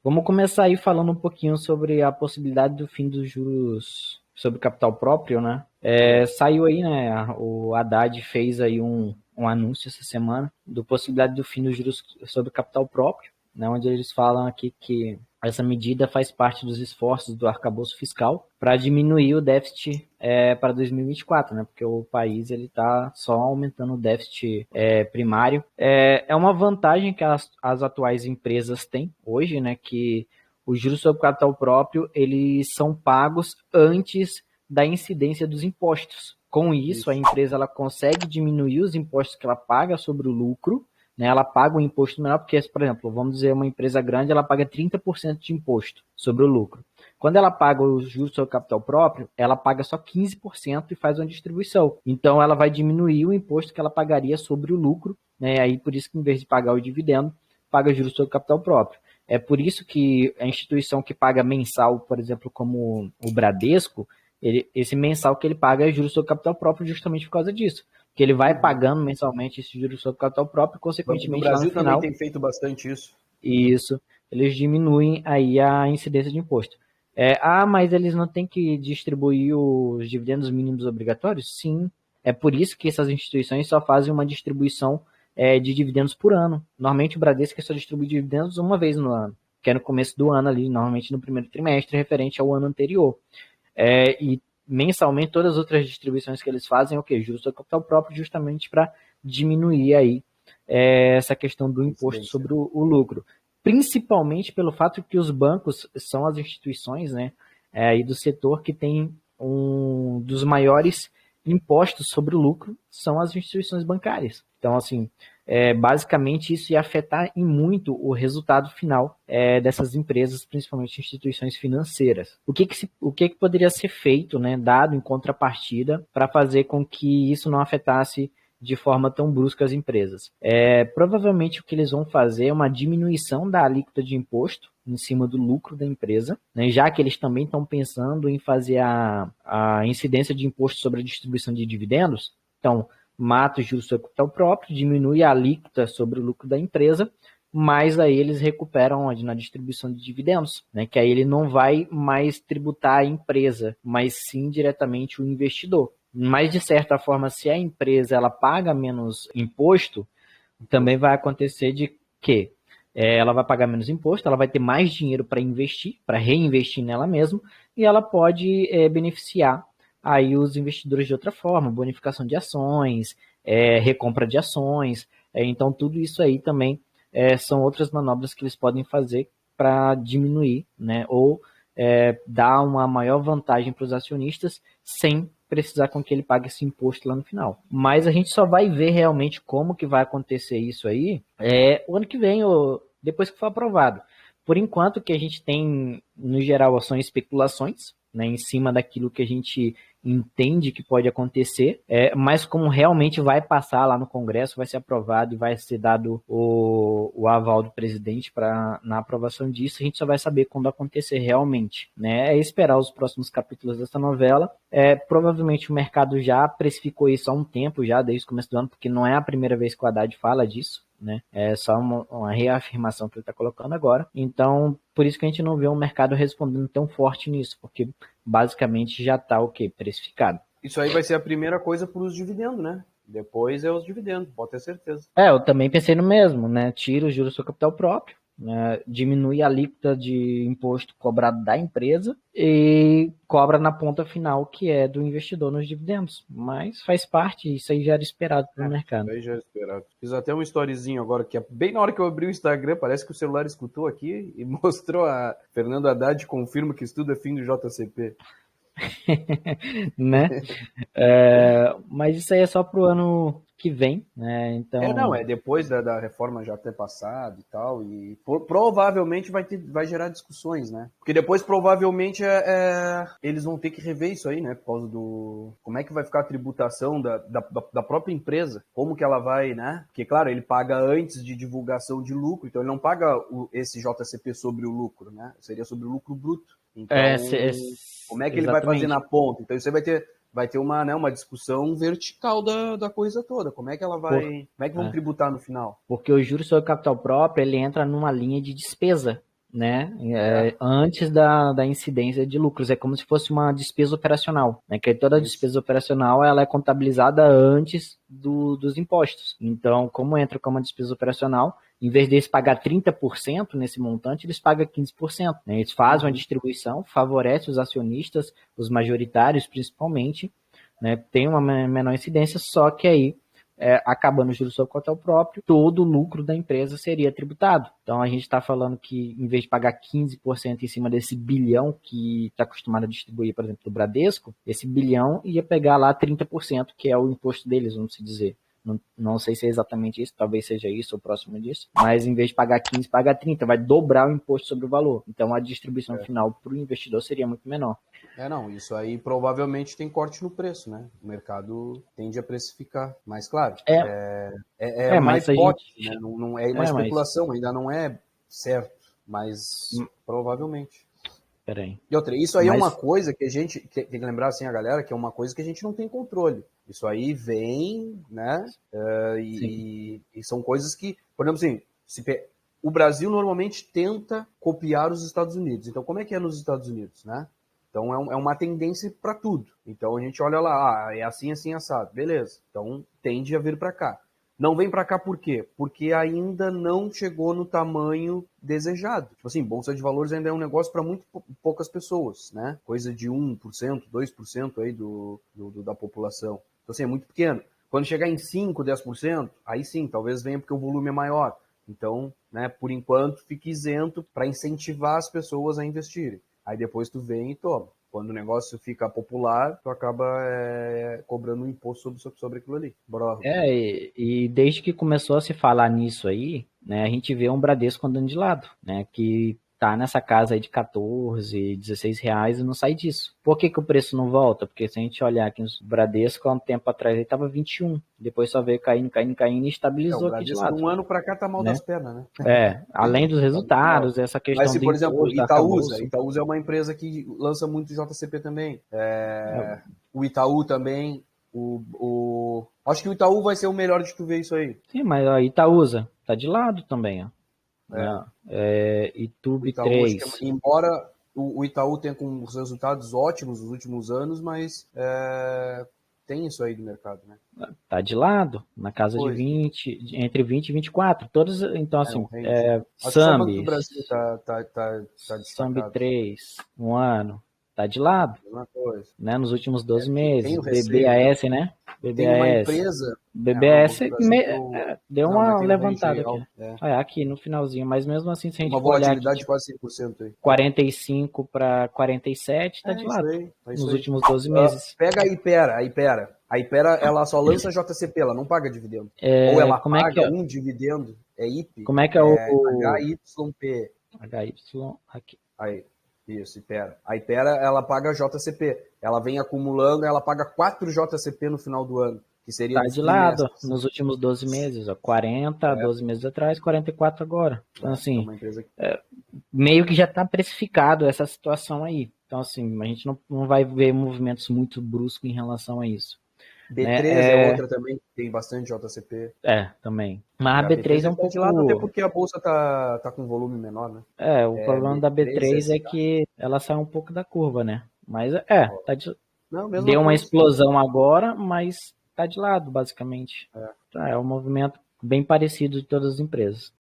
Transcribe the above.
Vamos começar aí falando um pouquinho sobre a possibilidade do fim dos juros sobre capital próprio, né? Saiu aí, né? O Haddad fez aí um anúncio essa semana do possibilidade do fim dos juros sobre capital próprio, né? Onde eles falam aqui que essa medida faz parte dos esforços do arcabouço fiscal para diminuir o déficit para 2024, né? Porque o país ele está só aumentando o déficit primário. É uma vantagem que as atuais empresas têm hoje, né? Que os juros sobre capital próprio eles são pagos antes da incidência dos impostos. Com isso, a empresa ela consegue diminuir os impostos que ela paga sobre o lucro, né? Ela paga um imposto menor, porque, por exemplo, vamos dizer, uma empresa grande, ela paga 30% de imposto sobre o lucro. Quando ela paga os juros sobre capital próprio, ela paga só 15% e faz uma distribuição. Então, ela vai diminuir o imposto que ela pagaria sobre o lucro, né? Aí, por isso que, em vez de pagar o dividendo, paga juros sobre capital próprio. É por isso que a instituição que paga mensal, por exemplo, como o Bradesco, esse mensal que ele paga é juros sobre capital próprio justamente por causa disso. Porque ele vai pagando mensalmente esse juros sobre capital próprio, e, No consequentemente, lá no Brasil também final, tem feito bastante isso. isso, eles diminuem aí a incidência de imposto. Mas eles não têm que distribuir os dividendos mínimos obrigatórios? Sim. É por isso que essas instituições só fazem uma distribuição de dividendos por ano. Normalmente o Bradesco só distribui dividendos uma vez no ano, que é no começo do ano ali, normalmente no primeiro trimestre, referente ao ano anterior. E mensalmente todas as outras distribuições que eles fazem é o quê? Juros sobre capital próprio, justamente para diminuir aí essa questão do imposto sobre o lucro. Principalmente pelo fato que os bancos são as instituições, né, aí do setor que tem um dos maiores impostos sobre o lucro, são as instituições bancárias. Então, assim, basicamente isso ia afetar em muito o resultado final dessas empresas, principalmente instituições financeiras. O que poderia ser feito, né, dado em contrapartida, para fazer com que isso não afetasse de forma tão brusca as empresas? Provavelmente o que eles vão fazer é uma diminuição da alíquota de imposto em cima do lucro da empresa, né, já que eles também estão pensando em fazer a incidência de imposto sobre a distribuição de dividendos. Então, mata o juros sobre capital próprio, diminui a alíquota sobre o lucro da empresa, mas aí eles recuperam onde? Na distribuição de dividendos, né? Que aí ele não vai mais tributar a empresa, mas sim diretamente o investidor. Mas, de certa forma, se a empresa ela paga menos imposto, também vai acontecer de que ela vai pagar menos imposto, ela vai ter mais dinheiro para investir, para reinvestir nela mesma, e ela pode beneficiar aí os investidores de outra forma, bonificação de ações, recompra de ações. Então, tudo isso aí também são outras manobras que eles podem fazer para diminuir, né, ou dar uma maior vantagem para os acionistas sem precisar com que ele pague esse imposto lá no final. Mas a gente só vai ver realmente como que vai acontecer isso aí o ano que vem, ou depois que for aprovado. Por enquanto, que a gente tem, no geral, são especulações, né, em cima daquilo que a gente entende que pode acontecer, mas como realmente vai passar lá no Congresso, vai ser aprovado e vai ser dado o aval do presidente na aprovação disso, a gente só vai saber quando acontecer realmente, né? É esperar os próximos capítulos dessa novela. Provavelmente o mercado já precificou isso há um tempo, já desde o começo do ano, porque não é a primeira vez que o Haddad fala disso, né? É só uma reafirmação que ele está colocando agora. Então, por isso que a gente não vê o mercado respondendo tão forte nisso, porque basicamente já está o quê? Precificado. Isso aí vai ser a primeira coisa para os dividendos, né? Depois é os dividendos, pode ter certeza. Eu também pensei no mesmo, né? Tira os juros do seu capital próprio, né? Diminui a alíquota de imposto cobrado da empresa e cobra na ponta final, que é do investidor nos dividendos. Mas faz parte, isso aí já era esperado pelo mercado. Isso aí já era esperado. Fiz até um storyzinho agora, que bem na hora que eu abri o Instagram, parece que o celular escutou aqui e mostrou a Fernando Haddad confirma que estudo é fim do JCP. Né? Mas isso aí é só pro ano que vem, né? Então... Não, depois da reforma já ter passado e tal, e provavelmente vai gerar discussões, né? Porque depois provavelmente eles vão ter que rever isso aí, né? Por causa do... Como é que vai ficar a tributação da própria empresa? Como que ela vai, né? Porque, claro, ele paga antes de divulgação de lucro, então ele não paga esse JCP sobre o lucro, né? Seria sobre o lucro bruto. Então, como é que ele vai fazer na ponta? Então isso aí vai ter uma discussão vertical da coisa toda. Como é que ela vai... Como é que vão tributar no final? Porque o juros sobre capital próprio, ele entra numa linha de despesa, né, antes da incidência de lucros. É como se fosse uma despesa operacional, né, que toda despesa operacional ela é contabilizada antes dos impostos. Então, como entra como uma despesa operacional, em vez deles pagar 30% nesse montante, eles pagam 15%. Né? Eles fazem uma distribuição, favorece os acionistas, os majoritários principalmente, né? Tem uma menor incidência, só que aí acabando o juros sobre capital próprio, todo o lucro da empresa seria tributado. Então a gente está falando que em vez de pagar 15% em cima desse bilhão que está acostumado a distribuir, por exemplo, do Bradesco, esse bilhão ia pegar lá 30%, que é o imposto deles, vamos dizer. Não sei se é exatamente isso, talvez seja isso ou próximo disso, mas em vez de pagar 15, paga 30, vai dobrar o imposto sobre o valor. Então a distribuição final para o investidor seria muito menor. Não, isso aí provavelmente tem corte no preço, né? O mercado tende a precificar. Mas, claro, é uma hipótese, né? Não é uma especulação, ainda não é certo, mas provavelmente. Peraí. E outra, isso aí é uma coisa que a gente tem que lembrar, assim, a galera, que é uma coisa que a gente não tem controle. Isso aí vem, né? E são coisas que, por exemplo, assim, o Brasil normalmente tenta copiar os Estados Unidos. Então, como é que é nos Estados Unidos, né? Então, é uma tendência para tudo. Então, a gente olha lá, é assim, assim, assado. Beleza. Então, tende a vir para cá. Não vem para cá por quê? Porque ainda não chegou no tamanho desejado. Tipo assim, Bolsa de Valores ainda é um negócio para muito poucas pessoas, né? Coisa de 1%, 2% aí da população. Então, assim, é muito pequeno. Quando chegar em 5%, 10%, aí sim, talvez venha porque o volume é maior. Então, né, por enquanto, fique isento para incentivar as pessoas a investirem. Aí depois tu vem e toma. Quando o negócio fica popular, tu acaba cobrando um imposto sobre aquilo ali. Bora. E desde que começou a se falar nisso aí, né, a gente vê um Bradesco andando de lado, né, que tá nessa casa aí de 14, 16 reais e não sai disso. Por que o preço não volta? Porque se a gente olhar aqui no Bradesco, há um tempo atrás ele estava 21, depois só veio caindo e estabilizou aqui de lado. De um ano para cá tá mal das pernas, né? Além dos resultados, essa questão Mas se, por exemplo, Itaúsa é uma empresa que lança muito JCP também. O Itaú também, acho que o Itaú vai ser o melhor de tu ver isso aí. Sim, mas a Itaúsa tá de lado também, ó. Itube 3. Embora o Itaú tenha com os resultados ótimos nos últimos anos, mas tem isso aí do mercado, né? Tá de lado, na casa de 20, entre 20 e 24. Todos, então assim, Sambi, Sambi 3, um ano, tá de lado, né? Nos últimos 12 meses. BBAS, né? BBAS. Tem uma empresa... BBAS deu uma levantada aqui. Aqui no finalzinho, mas mesmo assim, se a gente for olhar aqui, de quase 100% aí. 45 para 47, tá de lado. Nos últimos 12 meses. Pega a Ipera. A Ipera, ela só lança JCP, ela não paga dividendo. Ou ela paga um dividendo, IP. Como é que é o... HYP. Aqui. Aí, isso, Ipera. A Ipera, ela paga JCP. Ela vem acumulando, ela paga 4 JCP no final do ano. Que seria tá de lado nos últimos 12 meses, ó, 40, 12 meses atrás, 44 agora. Então, assim, meio que já está precificado essa situação aí. Então, assim, a gente não vai ver movimentos muito bruscos em relação a isso. B3 é outra também, que tem bastante JCP. Também. Mas a B3 é um pouco... de lado até porque a bolsa tá com volume menor, né? O problema da B3 é que ela sai um pouco da curva, né? Mas tá de... deu uma explosão agora, mas tá de lado, basicamente. É um movimento bem parecido de todas as empresas.